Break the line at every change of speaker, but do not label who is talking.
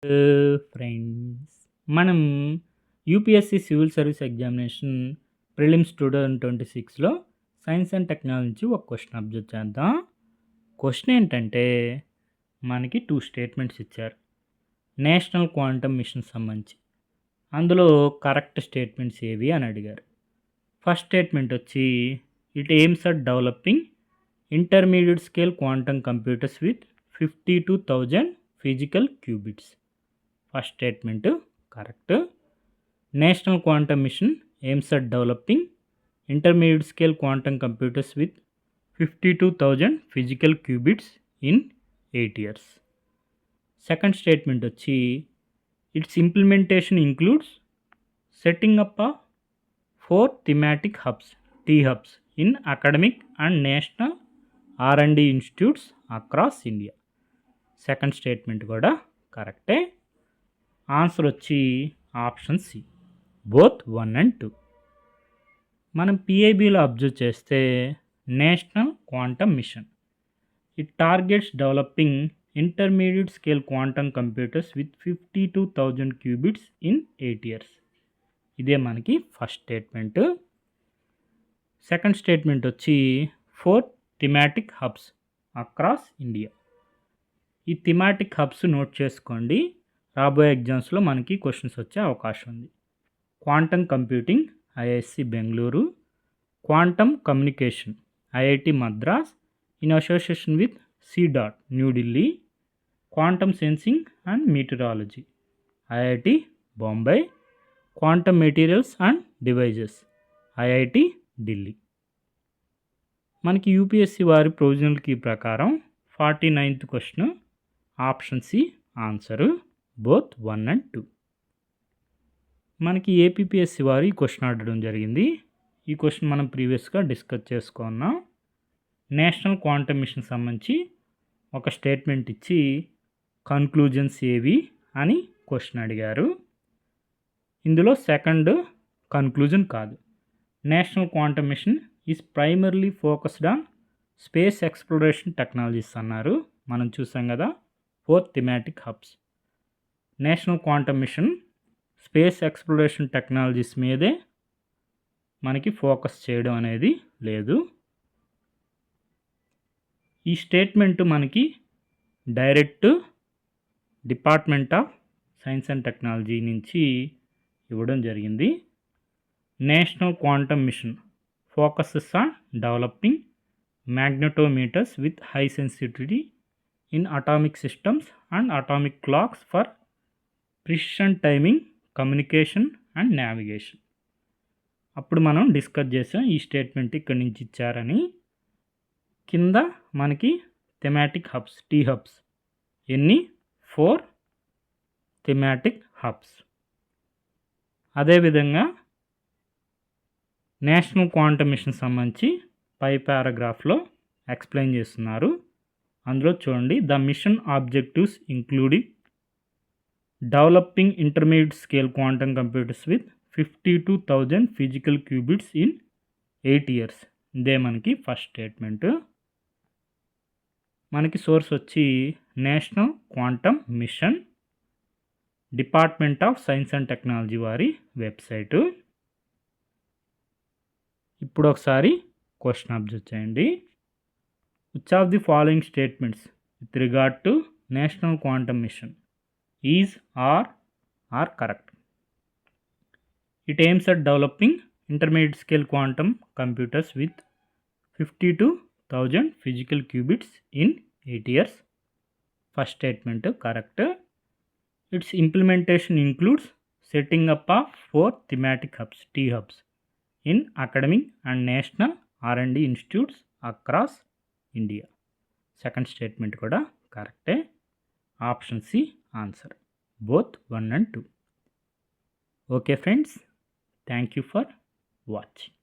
Friends మనం UPSC civil service examination prelims 2026లో science and technology నుంచి ఒక క్వశ్చన్ అబ్జర్వ్ చేద్దాం. క్వశ్చన్ ఏంటంటే మనకి 2 స్టేట్మెంట్స్ ఇచ్చారు నేషనల్ క్వాంటమ్ మిషన్ సంబంధించి. అందులో కరెక్ట్ స్టేట్మెంట్స్ ఏవి అని అడిగారు. ఫస్ట్ స్టేట్మెంట్ వచ్చి it aims at developing intermediate scale quantum computers with 52,000 physical qubits. First statement correct. National quantum mission aims at developing intermediate scale quantum computers with 52,000 physical qubits in 8 years. Second statement వచ్చి its implementation includes setting up 4 thematic hubs T hubs in academic and national R&D institutes across India. Second statement కూడా కరెక్టే. Answer వచ్చి option C, both 1 and 2. మనం పిఐబిలో observe చేస్తే national quantum mission it targets developing intermediate scale quantum computers with 52,000 qubits in 8 years. ఇదే మనకి first statement. Second statement వచ్చి 4 thematic hubs across India. ఈ థీమాటిక్ హబ్స్ నోట్ చేసుకోండి, రాబోయే ఎగ్జామ్స్లో మనకి క్వశ్చన్స్ వచ్చే అవకాశం ఉంది. Quantum computing IISc Bengaluru, quantum communication IIT Madras in association with CDOT New Delhi, quantum sensing and metrology IIT Bombay, quantum materials and devices IIT Delhi. మనకి యూపీఎస్సి వారి ప్రొవిజనల్ కీ ప్రకారం 49th question option C answer, both 1 and 2. మనకి ఏపీపీఎస్సి వారు ఈ question అడగడం జరిగింది. ఈ question మనం ప్రీవియస్గా డిస్కస్ చేసుకున్నాం. నేషనల్ క్వాంటమ్ మిషన్ సంబంధించి ఒక స్టేట్మెంట్ ఇచ్చి కన్క్లూజన్స్ ఏవి అని క్వశ్చన్ అడిగారు. ఇందులో సెకండ్ కన్క్లూజన్ కాదు. National quantum mission is primarily focused on space exploration technologies అన్నారు. మనం చూసాం కదా 4 thematic hubs. National quantum mission space exploration technologies మీదే మనకి ఫోకస్ చేయడం అనేది లేదు. ఈ స్టేట్మెంట్ మనకి direct department of science and technology నుంచి ఇవ్వడం జరిగింది. National quantum mission focuses on developing magnetometers with high sensitivity in atomic systems and atomic clocks for precision timing, communication and navigation. అప్పుడు మనం డిస్కస్ చేసాం ఈ స్టేట్మెంట్ ఇక్కడి నుంచి ఇచ్చారని. కింద మనకి థెమాటిక్ హబ్స్ టీ హబ్స్ ఎన్ని 4 థెమాటిక్ హబ్స్. అదేవిధంగా నేషనల్ క్వాంటమ్ మిషన్ సంబంధించి పై పారాగ్రాఫ్లో ఎక్స్ప్లెయిన్ చేస్తున్నారు. అందులో చూడండి, the mission objectives including developing intermediate scale quantum computers with 52,000 physical qubits in 8 years. ఇదే మనకి ఫస్ట్ స్టేట్మెంట్. మనకి సోర్స్ వచ్చి national quantum mission, department of science and technology వారి వెబ్సైటు. ఇప్పుడు ఒకసారి క్వశ్చన్ అబ్జర్వ్ చేయండి. Which of the following statements with regard to national quantum mission is are correct? It aims at developing intermediate scale quantum computers with 52,000 physical qubits in 8 years. First statement correct. Its implementation includes setting up 4 thematic hubs T hubs in academic and national R&D institutes across India. Second statement కూడా కరెక్టే. Option C answer, both 1 and 2. Okay friends, thank you for watching.